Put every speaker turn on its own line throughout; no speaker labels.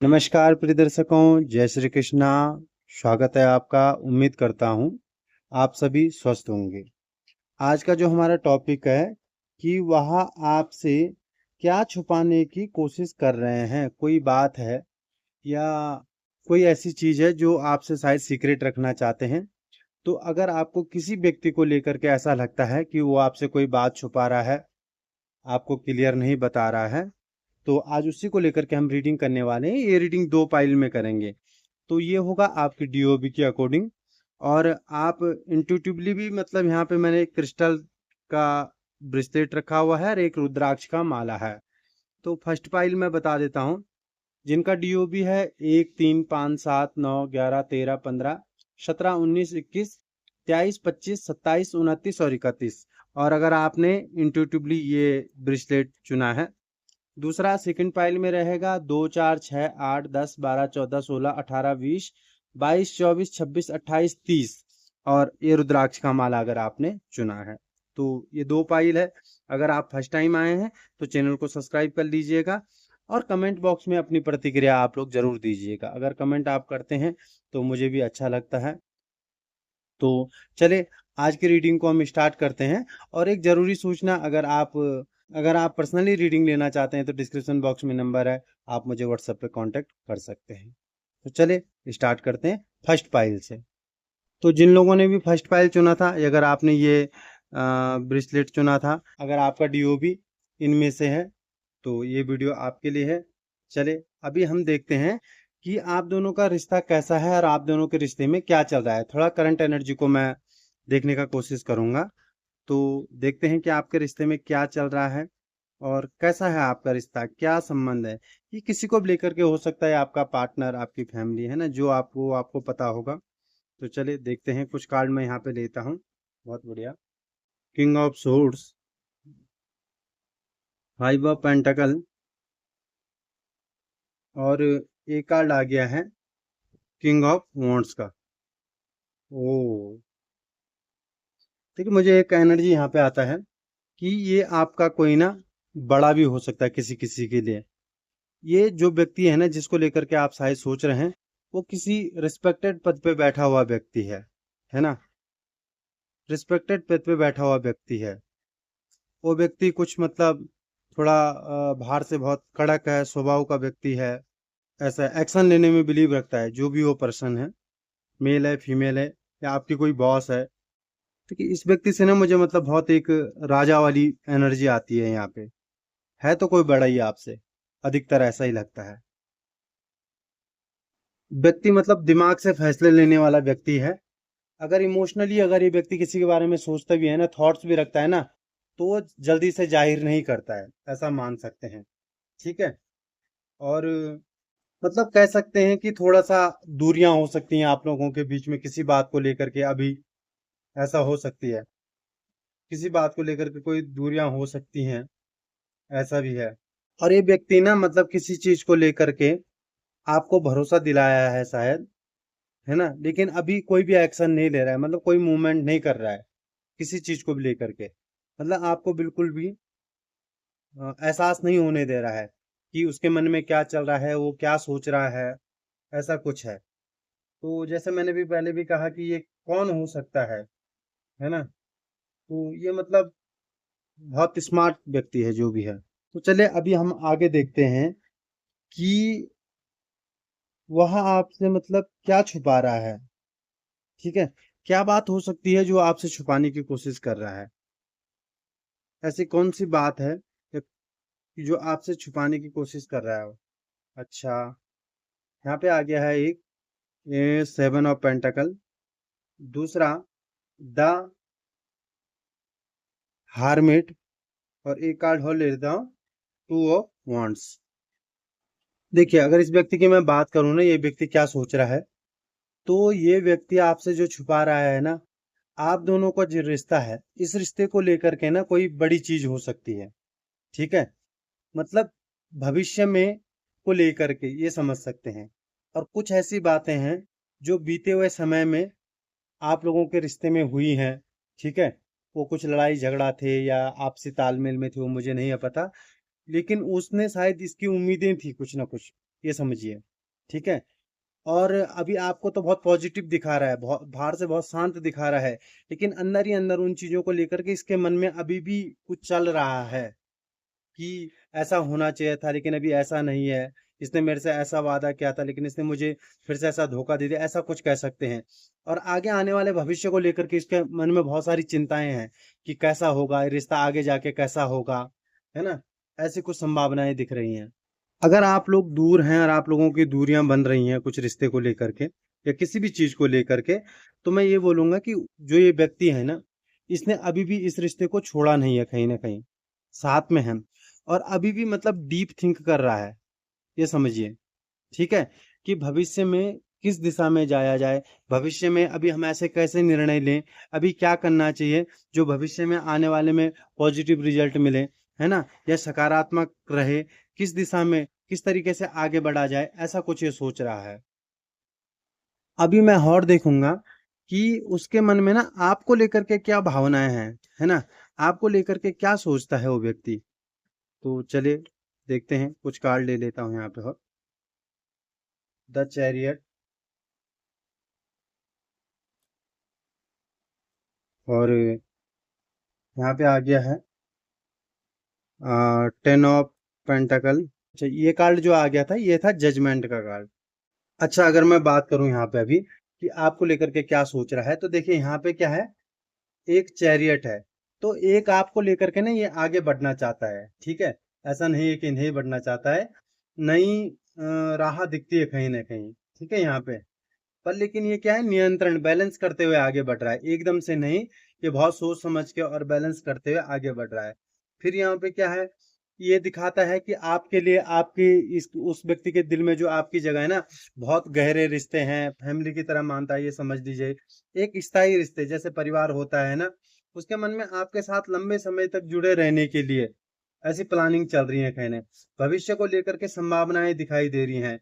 नमस्कार प्रिय दर्शकों, जय श्री कृष्णा। स्वागत है आपका। उम्मीद करता हूँ आप सभी स्वस्थ होंगे। आज का जो हमारा टॉपिक है कि वह आपसे क्या छुपाने की कोशिश कर रहे हैं। कोई बात है या कोई ऐसी चीज़ है जो आपसे शायद सीक्रेट रखना चाहते हैं। तो अगर आपको किसी व्यक्ति को लेकर के ऐसा लगता है कि वो आपसे कोई बात छुपा रहा है, आपको क्लियर नहीं बता रहा है, तो आज उसी को लेकर के हम रीडिंग करने वाले हैं। ये रीडिंग 2 पाइल में करेंगे। तो ये होगा आपकी डीओबी के अकॉर्डिंग, और आप इंट्यूटिवली भी मतलब यहाँ पे मैंने एक क्रिस्टल का ब्रेसलेट रखा हुआ है और एक रुद्राक्ष का माला है। तो फर्स्ट पाइल मैं बता देता हूँ। जिनका डीओबी है 1, 3, 5, 7, 9, 11, 13, 15, 17, 19, 21, 23, 25, 27, 29 और 31। और अगर आपने इंट्यूटिवली ये ब्रेसलेट चुना है। दूसरा सेकंड पाइल में रहेगा 2, 4, 6, 8, 10, 12, 14, 16, 18, 20, 22, 24, 26, 28, 30 और ये रुद्राक्ष का माला अगर आपने चुना है। तो ये 2 पाइल है। अगर आप फर्स्ट टाइम आए हैं तो चैनल को सब्सक्राइब कर लीजिएगा और कमेंट बॉक्स में अपनी प्रतिक्रिया आप लोग जरूर दीजिएगा। अगर कमेंट आप करते हैं तो मुझे भी अच्छा लगता है। तो चले आज की रीडिंग को हम स्टार्ट करते हैं। और एक ज़रूरी सूचना, अगर आप पर्सनली रीडिंग लेना चाहते हैं तो डिस्क्रिप्शन बॉक्स में नंबर है, आप मुझे व्हाट्सएप पे कांटेक्ट कर सकते हैं। तो चले स्टार्ट करते हैं फर्स्ट पाइल से। तो जिन लोगों ने भी फर्स्ट पाइल चुना था, अगर आपने ये ब्रेसलेट चुना था, अगर आपका डीओबी इनमें से है तो ये वीडियो आपके लिए है। चले अभी हम देखते हैं कि आप दोनों का रिश्ता कैसा है और आप दोनों के रिश्ते में क्या चल रहा है। थोड़ा करंट एनर्जी को मैं देखने का कोशिश करूंगा। तो देखते हैं कि आपके रिश्ते में क्या चल रहा है और कैसा है आपका रिश्ता, क्या संबंध है। ये किसी को भी लेकर के हो सकता है, आपका पार्टनर, आपकी फैमिली है ना, जो आपको पता होगा। तो चलिए देखते हैं। कुछ कार्ड मैं यहाँ पे लेता हूँ। बहुत बढ़िया। किंग ऑफ सोर्ड्स, 5 ऑफ पेंटाकल और एक कार्ड आ गया है किंग ऑफ वॉन्ड्स का। ओ, देखिए मुझे एक एनर्जी यहाँ पे आता है कि ये आपका कोई ना बड़ा भी हो सकता है किसी किसी के लिए। ये जो व्यक्ति है ना, जिसको लेकर के आप शायद सोच रहे हैं, वो किसी रिस्पेक्टेड पद पे बैठा हुआ व्यक्ति है ना। रिस्पेक्टेड पद पे बैठा हुआ व्यक्ति है। वो व्यक्ति कुछ मतलब थोड़ा बाहर से बहुत कड़क है, स्वभाव का व्यक्ति है। ऐसा एक्शन लेने में बिलीव रखता है। जो भी वो पर्सन है, मेल है, फीमेल है, या आपकी कोई बॉस है। देखिए इस व्यक्ति से ना मुझे मतलब बहुत एक राजा वाली एनर्जी आती है यहाँ पे। है तो कोई बड़ा ही आपसे, अधिकतर ऐसा ही लगता है। व्यक्ति मतलब दिमाग से फैसले लेने वाला व्यक्ति है। अगर इमोशनली अगर ये व्यक्ति किसी के बारे में सोचता भी है ना, थॉट्स भी रखता है ना, तो वो जल्दी से जाहिर नहीं करता है, ऐसा मान सकते हैं। ठीक है। और मतलब कह सकते हैं कि थोड़ा सा दूरियां हो सकती हैं आप लोगों के बीच में किसी बात को लेकर के। अभी ऐसा हो सकती है, किसी बात को लेकर के कोई दूरियां हो सकती हैं, ऐसा भी है। और ये व्यक्ति ना मतलब किसी चीज को लेकर के आपको भरोसा दिलाया है शायद, है ना, लेकिन अभी कोई भी एक्शन नहीं ले रहा है, मतलब कोई मूवमेंट नहीं कर रहा है किसी चीज को भी लेकर के। मतलब आपको बिल्कुल भी एहसास नहीं होने दे रहा है कि उसके मन में क्या चल रहा है, वो क्या सोच रहा है। ऐसा कुछ है। तो जैसे मैंने भी पहले भी कहा कि ये कौन हो सकता है ना। तो ये मतलब बहुत स्मार्ट व्यक्ति है जो भी है। तो चलिए अभी हम आगे देखते हैं कि वह आपसे मतलब क्या छुपा रहा है। ठीक है। क्या बात हो सकती है जो आपसे छुपाने की कोशिश कर रहा है। ऐसी कौन सी बात है जो आपसे छुपाने की कोशिश कर रहा है वो? अच्छा, यहाँ पे आ गया है एक, ये 7 ऑफ पेंटाकल। दूसरा द हार्मिट। और एक कार्ड और ले लेता हूँ, 2 ऑफ वांड्स। देखिए अगर इस व्यक्ति की मैं बात करूँ ना, ये व्यक्ति क्या सोच रहा है। तो ये व्यक्ति आपसे जो छुपा रहा है ना, आप दोनों का जो रिश्ता है, इस रिश्ते को लेकर के ना कोई बड़ी चीज हो सकती है। ठीक है। मतलब भविष्य में को लेकर के ये समझ सकते हैं। और कुछ ऐसी बातें हैं जो बीते हुए समय में आप लोगों के रिश्ते में हुई हैं। ठीक है। वो कुछ लड़ाई झगड़ा थे या आपसी तालमेल में थे, वो मुझे नहीं है पता। लेकिन उसने शायद इसकी उम्मीदें थी कुछ ना कुछ, ये समझिए। ठीक है। और अभी आपको तो बहुत पॉजिटिव दिखा रहा है, बाहर से बहुत शांत दिखा रहा है, लेकिन अंदर ही अंदर उन चीजों को लेकर के इसके मन में अभी भी कुछ चल रहा है कि ऐसा होना चाहिए था लेकिन अभी ऐसा नहीं है। इसने मेरे से ऐसा वादा किया था लेकिन इसने मुझे फिर से ऐसा धोखा दे दिया, ऐसा कुछ कह सकते हैं। और आगे आने वाले भविष्य को लेकर के इसके मन में बहुत सारी चिंताएं हैं कि कैसा होगा ये रिश्ता, आगे जाके कैसा होगा, है ना। ऐसी कुछ संभावनाएं दिख रही हैं। अगर आप लोग दूर हैं और आप लोगों की दूरियां बन रही हैं कुछ रिश्ते को लेकर के या किसी भी चीज को लेकर के, तो मैं ये बोलूंगा कि जो ये व्यक्ति है ना, इसने अभी भी इस रिश्ते को छोड़ा नहीं है, कहीं ना कहीं साथ में है और अभी भी मतलब डीप थिंक कर रहा है, ये समझिए। ठीक है, कि भविष्य में किस दिशा में जाया जाए, भविष्य में अभी हम ऐसे कैसे निर्णय लें, अभी क्या करना चाहिए जो भविष्य में आने वाले में पॉजिटिव रिजल्ट मिले, है ना, या सकारात्मक रहे, किस दिशा में किस तरीके से आगे बढ़ा जाए, ऐसा कुछ ये सोच रहा है। अभी मैं और देखूंगा कि उसके मन में ना आपको लेकर के क्या भावनाएं हैं, है ना, आपको लेकर के क्या सोचता है वो व्यक्ति। तो चलिए देखते हैं, कुछ कार्ड ले लेता हूँ यहाँ पे। और द चैरियट, और यहाँ पे आ गया है 10 ऑफ पेंटाकल। अच्छा, ये कार्ड जो आ गया था ये था जजमेंट का कार्ड। अच्छा, अगर मैं बात करूं यहाँ पे अभी कि आपको लेकर के क्या सोच रहा है, तो देखिए यहाँ पे क्या है, एक चैरियट है। तो एक आपको लेकर के ना ये आगे बढ़ना चाहता है, ठीक है, ऐसा नहीं है कि नहीं बढ़ना चाहता है। नई राह दिखती है कहीं ना कहीं, ठीक है यहाँ पे। पर लेकिन ये क्या है, नियंत्रण बैलेंस करते हुए आगे बढ़ रहा है, एकदम से नहीं। ये बहुत सोच समझ के और बैलेंस करते हुए आगे बढ़ रहा है। फिर यहाँ पे क्या है, ये दिखाता है कि आपके लिए आपकी इस उस व्यक्ति के दिल में जो आपकी जगह है ना, बहुत गहरे रिश्ते हैं, फैमिली की तरह मानता है, ये समझ लीजिए। एक स्थायी रिश्ते जैसे परिवार होता है ना, उसके मन में आपके साथ लंबे समय तक जुड़े रहने के लिए ऐसी प्लानिंग चल रही है, कहने भविष्य को लेकर के संभावनाएं दिखाई दे रही हैं।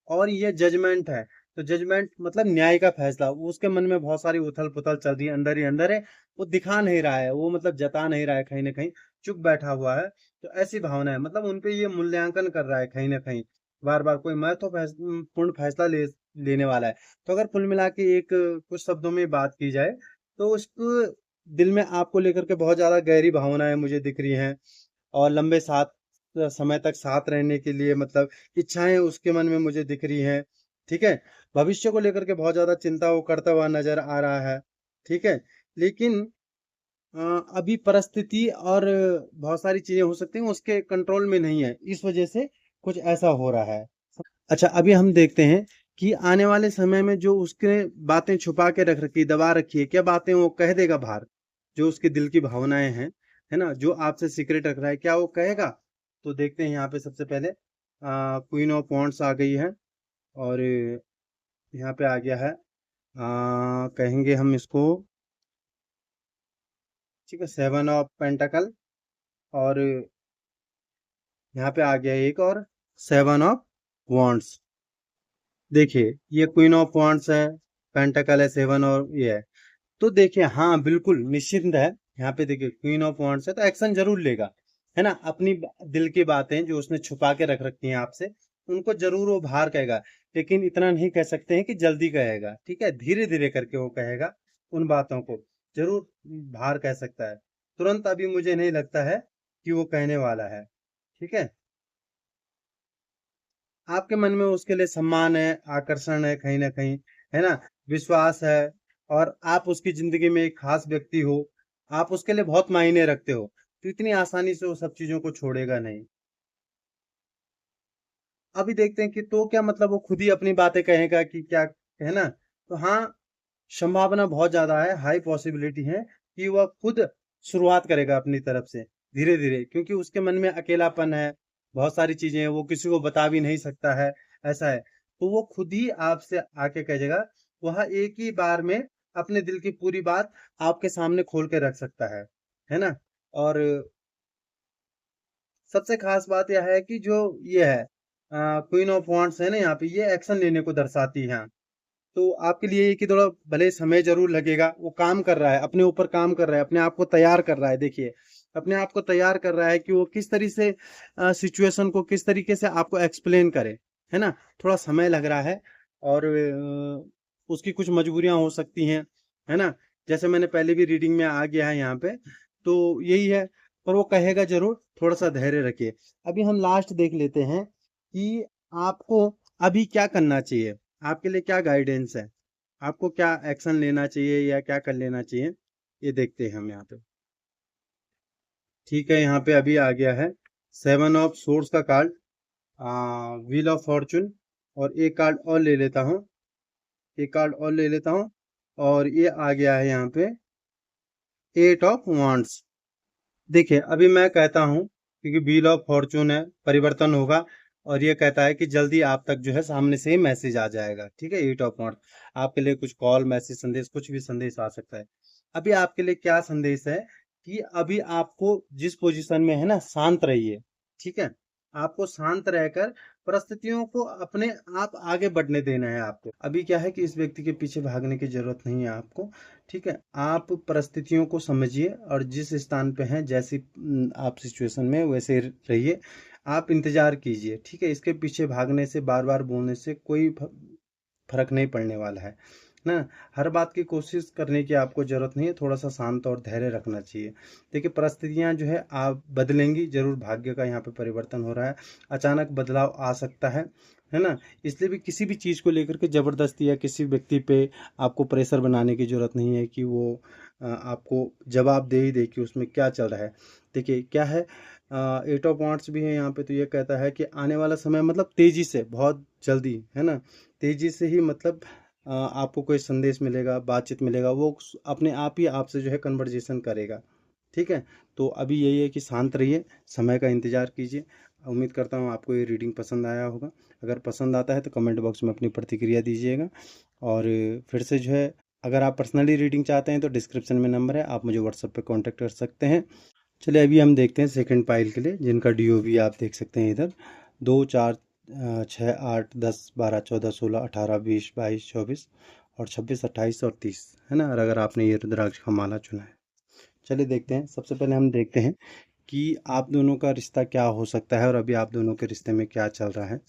और ये जजमेंट है, तो जजमेंट मतलब न्याय का फैसला, वो उसके मन में बहुत सारी उथल पुथल चल रही है, अंदर ही अंदर है। वो दिखा नहीं रहा है, वो मतलब जता नहीं रहा है, कहीं ना कहीं चुप बैठा हुआ है। तो ऐसी भावना है, मतलब उनपे ये मूल्यांकन कर रहा है कहीं ना कहीं, बार बार कोई महत्वपूर्ण फैसला लेने वाला है। तो अगर कुल मिला के एक कुछ शब्दों में बात की जाए, तो उसको दिल में आपको लेकर के बहुत ज्यादा गहरी भावनाएं मुझे दिख रही हैं। और लंबे साथ समय तक साथ रहने के लिए मतलब इच्छाएं उसके मन में मुझे दिख रही हैं। ठीक है, भविष्य को लेकर के बहुत ज्यादा चिंता वो करता हुआ नजर आ रहा है। ठीक है, लेकिन अभी परिस्थिति और बहुत सारी चीजें हो सकती हैं उसके कंट्रोल में नहीं है, इस वजह से कुछ ऐसा हो रहा है। अच्छा, अभी हम देखते हैं कि आने वाले समय में जो उसके बातें छुपा के रख रखी, दबा रखी है, क्या बातें वो कह देगा बाहर, जो उसके दिल की भावनाएं हैं, है ना, जो आपसे सीक्रेट रख रहा है, क्या वो कहेगा। तो देखते हैं यहाँ पे सबसे पहले क्वीन ऑफ वॉन्ड्स आ गई है, और यहाँ पे आ गया है कहेंगे हम इसको, ठीक है, 7 ऑफ पेंटाकल, और यहाँ पे आ गया एक और 7 ऑफ वॉन्ड्स। देखिए, ये क्वीन ऑफ वॉन्ड्स है, पेंटाकल है, 7 और ये है। तो देखिए, हाँ बिल्कुल निश्चिंत है। यहाँ पे देखिए क्वीन ऑफ वॉन्ड्स है, तो एक्शन जरूर लेगा, है ना। अपनी दिल की बातें जो उसने छुपा के रख रखी हैं आपसे, उनको जरूर वो बाहर कहेगा। लेकिन इतना नहीं कह सकते हैं कि जल्दी कहेगा, ठीक है, धीरे धीरे करके वो कहेगा। उन बातों को जरूर बाहर कह सकता है, तुरंत अभी मुझे नहीं लगता है कि वो कहने वाला है। ठीक है, आपके मन में उसके लिए सम्मान है, आकर्षण है कहीं ना कहीं, है ना, विश्वास है, और आप उसकी जिंदगी में एक खास व्यक्ति हो, आप उसके लिए बहुत मायने रखते हो। तो इतनी आसानी से वो सब चीजों को छोड़ेगा नहीं। अभी देखते हैं कि तो क्या मतलब वो खुद ही अपनी बातें कहेगा कि क्या, है ना। तो हाँ, संभावना बहुत ज्यादा है, हाई पॉसिबिलिटी है कि वह खुद शुरुआत करेगा अपनी तरफ से, धीरे धीरे, क्योंकि उसके मन में अकेलापन है, बहुत सारी चीजें हैं, वो किसी को बता भी नहीं सकता है, ऐसा है। तो वो खुद ही आपसे आके कहेगा, वह एक ही बार में अपने दिल की पूरी बात आपके सामने खोल के रख सकता है ना। और सबसे खास बात यह है कि जो ये है क्वीन ऑफ वांड्स है ना, यहाँ पे ये एक्शन लेने को दर्शाती है। तो आपके लिए ये कि थोड़ा भले समय जरूर लगेगा, वो काम कर रहा है, अपने ऊपर काम कर रहा है, अपने आप को तैयार कर रहा है। देखिए, अपने आप को तैयार कर रहा है कि वो किस तरीके से सिचुएशन को किस तरीके से आपको एक्सप्लेन करे, है ना, थोड़ा समय लग रहा है और उसकी कुछ मजबूरियां हो सकती हैं, है ना, जैसे मैंने पहले भी रीडिंग में आ गया है यहाँ पे, तो यही है, पर वो कहेगा जरूर थोड़ा सा धैर्य रखिए। अभी हम लास्ट देख लेते हैं कि आपको अभी क्या करना चाहिए, आपके लिए क्या गाइडेंस है, आपको क्या एक्शन लेना चाहिए या क्या कर लेना चाहिए, ये देखते हैं हम यहाँ पे। ठीक है, यहाँ पे अभी आ गया है 7 ऑफ सोर्स का कार्ड, व्हील ऑफ फॉर्चून, और एक कार्ड और ले लेता हूँ, एक कार्ड और ले लेता हूँ, और ये आ गया है यहाँ पे 8 ऑफ वांड्स। देखिए अभी मैं कहता हूँ, क्योंकि व्हील ऑफ फॉर्चून है, परिवर्तन होगा, और ये कहता है कि जल्दी आप तक जो है सामने से ही मैसेज आ जाएगा। ठीक है, 8 ऑफ वांड्स, आपके लिए कुछ कॉल, मैसेज, संदेश, कुछ भी संदेश आ सकता है। अभी आपके लिए क्या संदेश है कि अभी आपको जिस पोजीशन में है ना, शांत रहिए। ठीक है, आपको शांत रहकर परिस्थितियों को अपने आप आगे बढ़ने देना है आपको। अभी क्या है कि इस व्यक्ति के पीछे भागने की जरूरत नहीं है आपको। ठीक है, आप परिस्थितियों को समझिए और जिस स्थान पे हैं, जैसी आप सिचुएशन में, वैसे रहिए, आप इंतजार कीजिए। ठीक है, इसके पीछे भागने से, बार बार बोलने से कोई फर्क नहीं पड़ने वाला है ना। हर बात की कोशिश करने की आपको जरूरत नहीं है, थोड़ा सा शांत और धैर्य रखना चाहिए। देखिए परिस्थितियां जो है आप बदलेंगी जरूर, भाग्य का यहाँ पे परिवर्तन हो रहा है, अचानक बदलाव आ सकता है ना। इसलिए भी किसी भी चीज़ को लेकर के जबरदस्ती या किसी व्यक्ति पे आपको प्रेशर बनाने की जरूरत नहीं है कि वो आपको जवाब दे ही दे कि उसमें क्या चल रहा है। देखिए क्या है, 8 ऑफ वांड्स भी है यहाँ पे, तो ये कहता है कि आने वाला समय मतलब तेजी से, बहुत जल्दी, है ना, तेजी से ही मतलब आपको कोई संदेश मिलेगा, बातचीत मिलेगा, वो अपने आप ही आपसे जो है कन्वर्जेशन करेगा। ठीक है, तो अभी यही है कि शांत रहिए, समय का इंतजार कीजिए। उम्मीद करता हूँ आपको ये रीडिंग पसंद आया होगा। अगर पसंद आता है तो कमेंट बॉक्स में अपनी प्रतिक्रिया दीजिएगा, और फिर से जो है, अगर आप पर्सनली रीडिंग चाहते हैं तो डिस्क्रिप्शन में नंबर है, आप मुझे व्हाट्सएप पे कांटेक्ट कर सकते हैं। चलिए अभी हम देखते हैं सेकंड पाइल के लिए, जिनका डीओवी आप देख सकते हैं इधर, 2 4 6 8 10 12 14 16 18 20 22 24 और 26 28 और 30, है ना, और अगर आपने ये रुद्राक्ष का माला चुना है। चलिए देखते हैं, सबसे पहले हम देखते हैं कि आप दोनों का रिश्ता क्या हो सकता है और अभी आप दोनों के रिश्ते में क्या चल रहा है।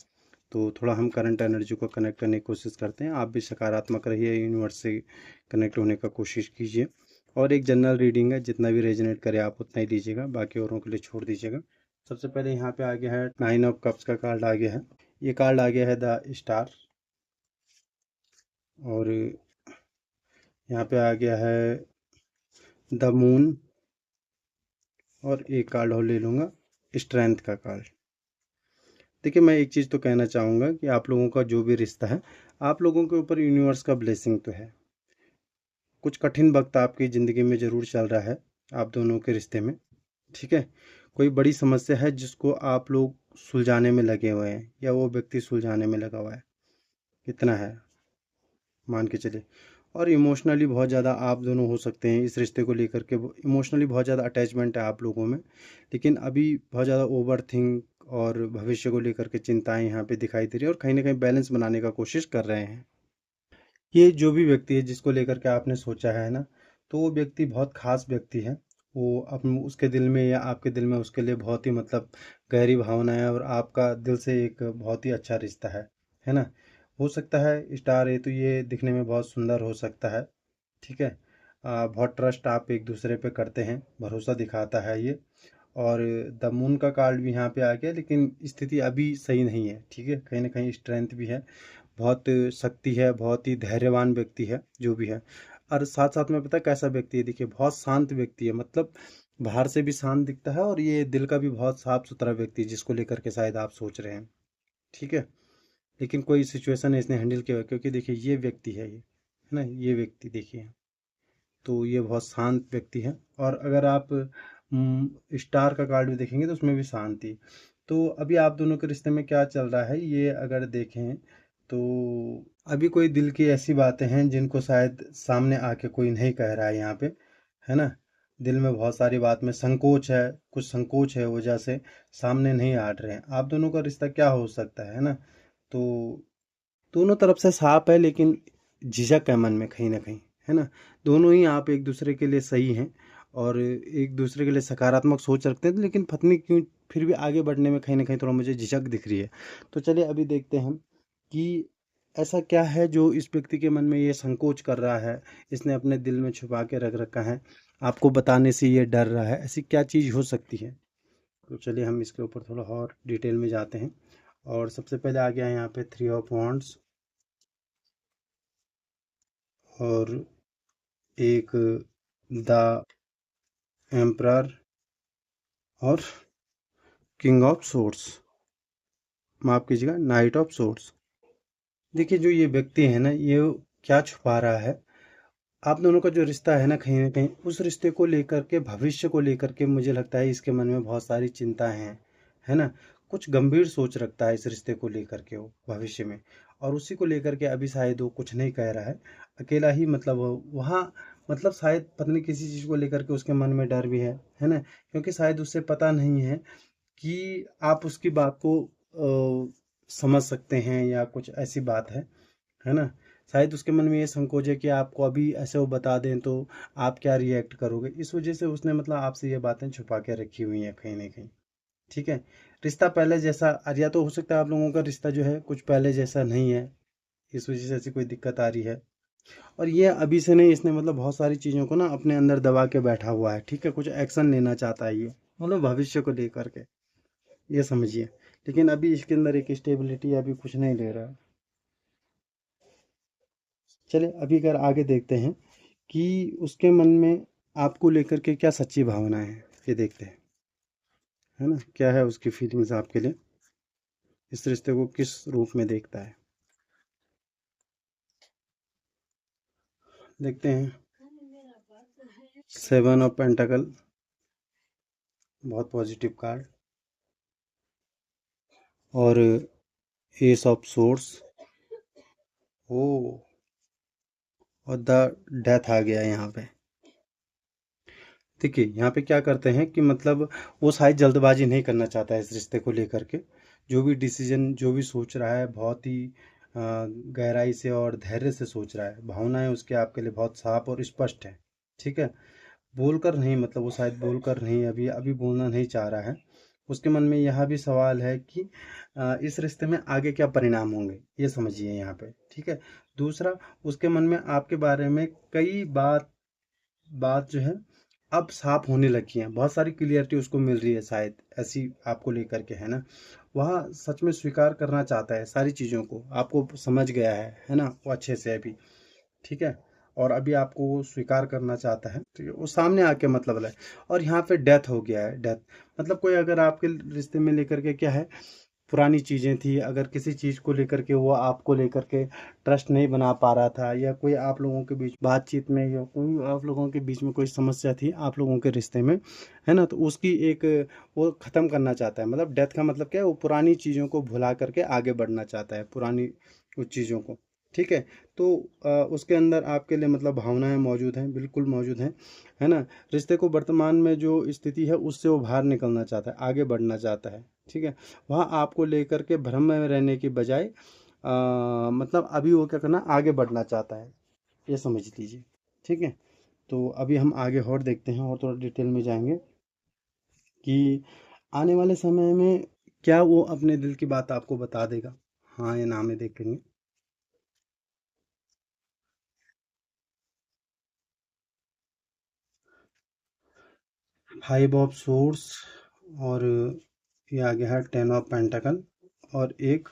तो थोड़ा हम करंट एनर्जी को कनेक्ट करने की कोशिश करते हैं, आप भी सकारात्मक रहिए, यूनिवर्स से कनेक्ट होने का कोशिश कीजिए। और एक जनरल रीडिंग है, जितना भी रेजोनेट करे आप उतना ही लीजिएगा, बाकी औरों के लिए छोड़ दीजिएगा। सबसे पहले यहाँ पे आ गया है 9 ऑफ कप्स का कार्ड आ गया है, ये कार्ड आ गया है द स्टार, और यहाँ पे आ गया है द मून, और एक कार्ड और ले लूँगा, स्ट्रेंथ का कार्ड। देखिए मैं एक चीज़ तो कहना चाहूँगा कि आप लोगों का जो भी रिश्ता है, आप लोगों के ऊपर यूनिवर्स का ब्लेसिंग तो है। कुछ कठिन वक्त आपकी ज़िंदगी में ज़रूर चल रहा है आप दोनों के रिश्ते में। ठीक है, कोई बड़ी समस्या है जिसको आप लोग सुलझाने में लगे हुए हैं, या वो व्यक्ति सुलझाने में लगा हुआ है, कितना है मान के चलिए। और इमोशनली बहुत ज़्यादा आप दोनों हो सकते हैं इस रिश्ते को लेकर के, इमोशनली बहुत ज़्यादा अटैचमेंट है आप लोगों में, लेकिन अभी बहुत ज़्यादा ओवर थिंक और भविष्य को लेकर के चिंताएं यहाँ पे दिखाई दे रही है, और कहीं ना कहीं बैलेंस बनाने का कोशिश कर रहे हैं। ये जो भी व्यक्ति है जिसको लेकर के आपने सोचा है ना, तो वो व्यक्ति बहुत खास व्यक्ति है। वो अपने उसके दिल में या आपके दिल में उसके लिए बहुत ही मतलब गहरी भावना है, और आपका दिल से एक बहुत ही अच्छा रिश्ता है ना। हो सकता है स्टार है तो ये दिखने में बहुत सुंदर हो सकता है। ठीक है, बहुत ट्रस्ट आप एक दूसरे पे करते हैं, भरोसा दिखाता है ये। और द मून का कार्ड भी यहाँ पे आ गया, लेकिन स्थिति अभी सही नहीं है। ठीक है, कहीं ना कहीं स्ट्रेंथ भी है, बहुत शक्ति है, बहुत ही धैर्यवान व्यक्ति है जो भी है। और साथ साथ में पता है कैसा व्यक्ति है, देखिए बहुत शांत व्यक्ति है, मतलब बाहर से भी शांत दिखता है, और ये दिल का भी बहुत साफ सुथरा व्यक्ति है, जिसको लेकर के शायद आप सोच रहे हैं। ठीक है, लेकिन कोई सिचुएशन है इसने हैंडल किया हुआ है, क्योंकि देखिए ये व्यक्ति है, ये है ना, ये व्यक्ति देखिए, तो ये बहुत शांत व्यक्ति है। और अगर आप स्टार का कार्ड भी देखेंगे तो उसमें भी शांति। तो अभी आप दोनों के रिश्ते में क्या चल रहा है ये अगर देखें, तो अभी कोई दिल की ऐसी बातें हैं जिनको शायद सामने आके कोई नहीं कह रहा है यहाँ पे, है ना। दिल में बहुत सारी बात में संकोच है, कुछ संकोच है, वजह से सामने नहीं आ रहे हैं। आप दोनों का रिश्ता क्या हो सकता है ना, तो दोनों तरफ से साफ है, लेकिन झिझक है मन में कहीं ना कहीं, है ना। दोनों ही आप एक दूसरे के लिए सही हैं, और एक दूसरे के लिए सकारात्मक सोच रखते हैं, लेकिन फिर भी आगे बढ़ने में कहीं ना कहीं थोड़ा मुझे झिझक दिख रही है। तो चलिए अभी देखते हैं कि ऐसा क्या है जो इस व्यक्ति के मन में ये संकोच कर रहा है, इसने अपने दिल में छुपा के रख रखा है, आपको बताने से ये डर रहा है, ऐसी क्या चीज़ हो सकती है। तो चलिए हम इसके ऊपर थोड़ा और डिटेल में जाते हैं। और सबसे पहले आ गया यहाँ पे 3 ऑफ वॉन्ड्स, और एक द एम्परर, और किंग ऑफ सोर्ड्स, माफ कीजिएगा, नाइट ऑफ सोर्ड्स। देखिए जो ये व्यक्ति है ना, ये क्या छुपा रहा है। आप दोनों का जो रिश्ता है ना कहीं उस रिश्ते को लेकर के, भविष्य को लेकर के मुझे लगता है इसके मन में बहुत सारी चिंताएं हैं, है ना। कुछ गंभीर सोच रखता है इस रिश्ते को लेकर के वो भविष्य में, और उसी को लेकर के अभी शायद वो कुछ नहीं कह रहा है, अकेला ही, मतलब वहाँ, मतलब शायद पत्नी किसी चीज़ को लेकर के उसके मन में डर भी है ना, क्योंकि शायद उससे पता नहीं है कि आप उसकी बात को समझ सकते हैं या कुछ ऐसी बात है ना। शायद उसके मन में ये संकोच है कि आपको अभी ऐसे वो बता दें तो आप क्या रिएक्ट करोगे, इस वजह से उसने मतलब आपसे ये बातें छुपा के रखी हुई हैं कहीं ना कहीं। ठीक है। रिश्ता पहले जैसा, या तो हो सकता है आप लोगों का रिश्ता जो है कुछ पहले जैसा नहीं है, इस वजह से ऐसी कोई दिक्कत आ रही है। और ये अभी से नहीं, इसने मतलब बहुत सारी चीज़ों को ना अपने अंदर दबा के बैठा हुआ है। ठीक है, कुछ एक्शन लेना चाहता है ये, मतलब भविष्य को लेकर के, ये समझिए। लेकिन अभी इसके अंदर एक स्टेबिलिटी अभी कुछ नहीं ले रहा है। चलिए अभी अगर आगे देखते हैं कि उसके मन में आपको लेकर के क्या सच्ची भावना है, ये देखते हैं, है ना। क्या है उसकी फीलिंग्स आपके लिए, इस रिश्ते को किस रूप में देखता है, देखते हैं। 7 ऑफ पेंटाकल, बहुत पॉजिटिव कार्ड, और एस ऑफ सोर्स, ओ, और द डेथ आ गया यहाँ पे। देखिए यहाँ पे क्या करते हैं कि मतलब वो शायद जल्दबाजी नहीं करना चाहता है इस रिश्ते को लेकर के। जो भी डिसीजन, जो भी सोच रहा है, बहुत ही गहराई से और धैर्य से सोच रहा है। भावनाएं उसके आपके लिए बहुत साफ और स्पष्ट है। ठीक है। बोलकर नहीं, मतलब वो शायद बोलकर नहीं, अभी अभी बोलना नहीं चाह रहा है। उसके मन में यह भी सवाल है कि इस रिश्ते में आगे क्या परिणाम होंगे, ये समझिए यहाँ पे। ठीक है। दूसरा, उसके मन में आपके बारे में कई बात बात जो है अब साफ होने लगी है, बहुत सारी क्लियरिटी उसको मिल रही है शायद ऐसी आपको लेकर के, है ना। वह सच में स्वीकार करना चाहता है सारी चीज़ों को, आपको समझ गया है ना, वो अच्छे से अभी। ठीक है। और अभी आपको वो स्वीकार करना चाहता है, ठीक है, वो सामने आके मतलब है। और यहाँ पे डेथ हो गया है, डेथ मतलब कोई अगर आपके रिश्ते में लेकर के क्या है, पुरानी चीज़ें थी, अगर किसी चीज़ को लेकर के वो आपको लेकर के ट्रस्ट नहीं बना पा रहा था, या कोई आप लोगों के बीच बातचीत में, या कोई आप लोगों के बीच में कोई समस्या थी आप लोगों के रिश्ते में, है ना, तो उसकी एक, वो ख़त्म करना चाहता है। मतलब डेथ का मतलब क्या है, वो पुरानी चीज़ों को भुला करके आगे बढ़ना चाहता है, पुरानी उस चीज़ों को। ठीक है। तो उसके अंदर आपके लिए मतलब भावनाएं मौजूद हैं, बिल्कुल मौजूद हैं, है ना। रिश्ते को वर्तमान में जो स्थिति है उससे वो बाहर निकलना चाहता है, आगे बढ़ना चाहता है। ठीक है। वह आपको लेकर के भ्रम में रहने की बजाय मतलब अभी वो क्या करना, आगे बढ़ना चाहता है, ये समझ लीजिए। ठीक है। तो अभी हम आगे और देखते हैं, और थोड़ा डिटेल में जाएंगे कि आने वाले समय में क्या वो अपने दिल की बात आपको बता देगा, हाँ या ना में देखेंगे। 5 ऑफ सोर्स, और ये आ गया है 10 ऑफ पेंटाकल, और एक,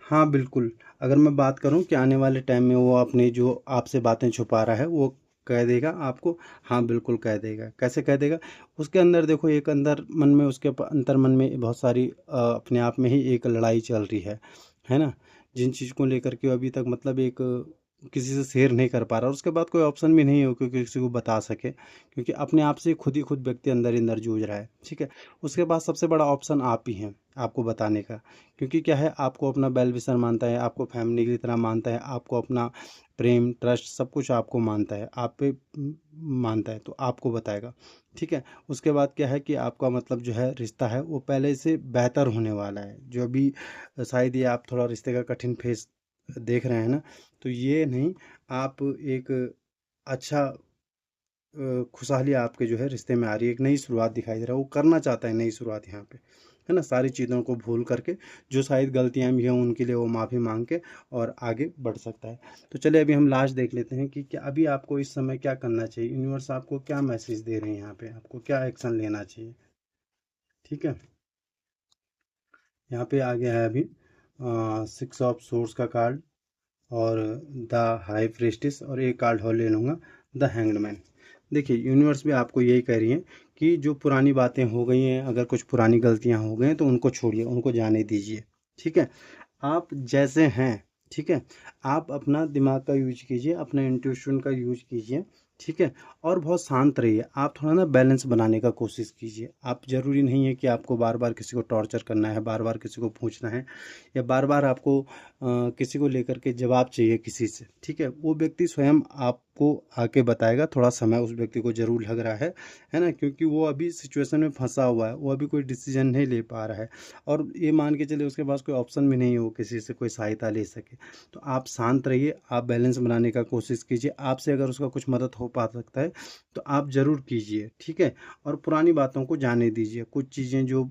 हाँ बिल्कुल। अगर मैं बात करूं कि आने वाले टाइम में वो अपनी जो आपसे बातें छुपा रहा है वो कह देगा आपको, हाँ बिल्कुल कह देगा। कैसे कह देगा, उसके अंदर देखो, एक अंदर मन में, उसके अंतर मन में बहुत सारी अपने आप में ही एक लड़ाई चल रही है ना। जिन चीज़ को लेकर के वो अभी तक मतलब एक किसी से शेयर नहीं कर पा रहा, और उसके बाद कोई ऑप्शन भी नहीं हो कि किसी को बता सके, क्योंकि अपने आप से खुद ही खुद व्यक्ति अंदर ही अंदर जूझ रहा है। ठीक है। उसके बाद सबसे बड़ा ऑप्शन आप ही हैं आपको बताने का, क्योंकि क्या है, आपको अपना वेल विशर मानता है, आपको फैमिली की तरह मानता है, आपको अपना प्रेम ट्रस्ट सब कुछ आपको मानता है, आप पे मानता है, तो आपको बताएगा। ठीक है। उसके बाद क्या है कि आपका मतलब जो है रिश्ता है वो पहले से बेहतर होने वाला है। जो अभी शायद ये आप थोड़ा रिश्ते का कठिन फेस देख रहे हैं ना, तो ये नहीं, आप एक अच्छा खुशहाली आपके जो है रिश्ते में आ रही है, एक नई शुरुआत दिखाई दे रहा है, वो करना चाहता है नई शुरुआत यहाँ पे, है ना, सारी चीज़ों को भूल करके, जो शायद गलतियाँ भी हैं उनके लिए वो माफ़ी मांग के और आगे बढ़ सकता है। तो चलिए अभी हम लास्ट देख लेते हैं कि क्या अभी आपको इस समय क्या करना चाहिए, यूनिवर्स आपको क्या मैसेज दे रहे हैं, यहाँ पे आपको क्या एक्शन लेना चाहिए। ठीक है, यहाँ पे आ गया है अभी 6 ऑफ सोर्स का कार्ड और द हाई प्रीस्टिस, और एक कार्ड और ले लूँगा, द हैंग्ड मैन। देखिए यूनिवर्स भी आपको यही कह रही है कि जो पुरानी बातें हो गई हैं, अगर कुछ पुरानी गलतियां हो गई हैं तो उनको छोड़िए, उनको जाने दीजिए। ठीक है, आप जैसे हैं, ठीक है, आप अपना दिमाग का यूज कीजिए, अपने इंट्यूशन का यूज कीजिए। ठीक है, और बहुत शांत रहिए, आप थोड़ा ना बैलेंस बनाने का कोशिश कीजिए। आप ज़रूरी नहीं है कि आपको बार बार किसी को टॉर्चर करना है, बार बार किसी को पूछना है, या बार बार आपको किसी को लेकर के जवाब चाहिए किसी से। ठीक है, वो व्यक्ति स्वयं आपको आके बताएगा, थोड़ा समय उस व्यक्ति को ज़रूर लग रहा है ना, क्योंकि वो अभी सिचुएशन में फंसा हुआ है, वो अभी कोई डिसीजन नहीं ले पा रहा है, और ये मान के चलिए उसके पास कोई ऑप्शन भी नहीं है वो किसी से कोई सहायता ले सके। तो आप शांत रहिए, आप बैलेंस बनाने का कोशिश कीजिए, आपसे अगर उसका कुछ मदद हो पा सकता है तो आप ज़रूर कीजिए। ठीक है, और पुरानी बातों को जाने दीजिए, कुछ चीज़ें जो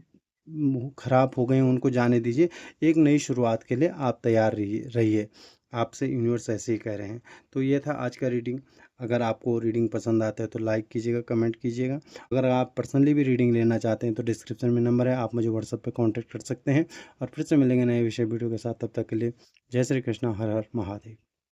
खराब हो गई हैं उनको जाने दीजिए, एक नई शुरुआत के लिए आप तैयार रहिए रहिए। आपसे यूनिवर्स ऐसे ही कह रहे हैं। तो ये था आज का रीडिंग। अगर आपको रीडिंग पसंद आता है तो लाइक कीजिएगा, कमेंट कीजिएगा। अगर आप पर्सनली भी रीडिंग लेना चाहते हैं तो डिस्क्रिप्शन में नंबर है, आप मुझे व्हाट्सएप पे कांटेक्ट कर सकते हैं। और फिर से मिलेंगे नए विषय वीडियो के साथ, तब तक के लिए जय श्री कृष्णा, हर हर महादेव।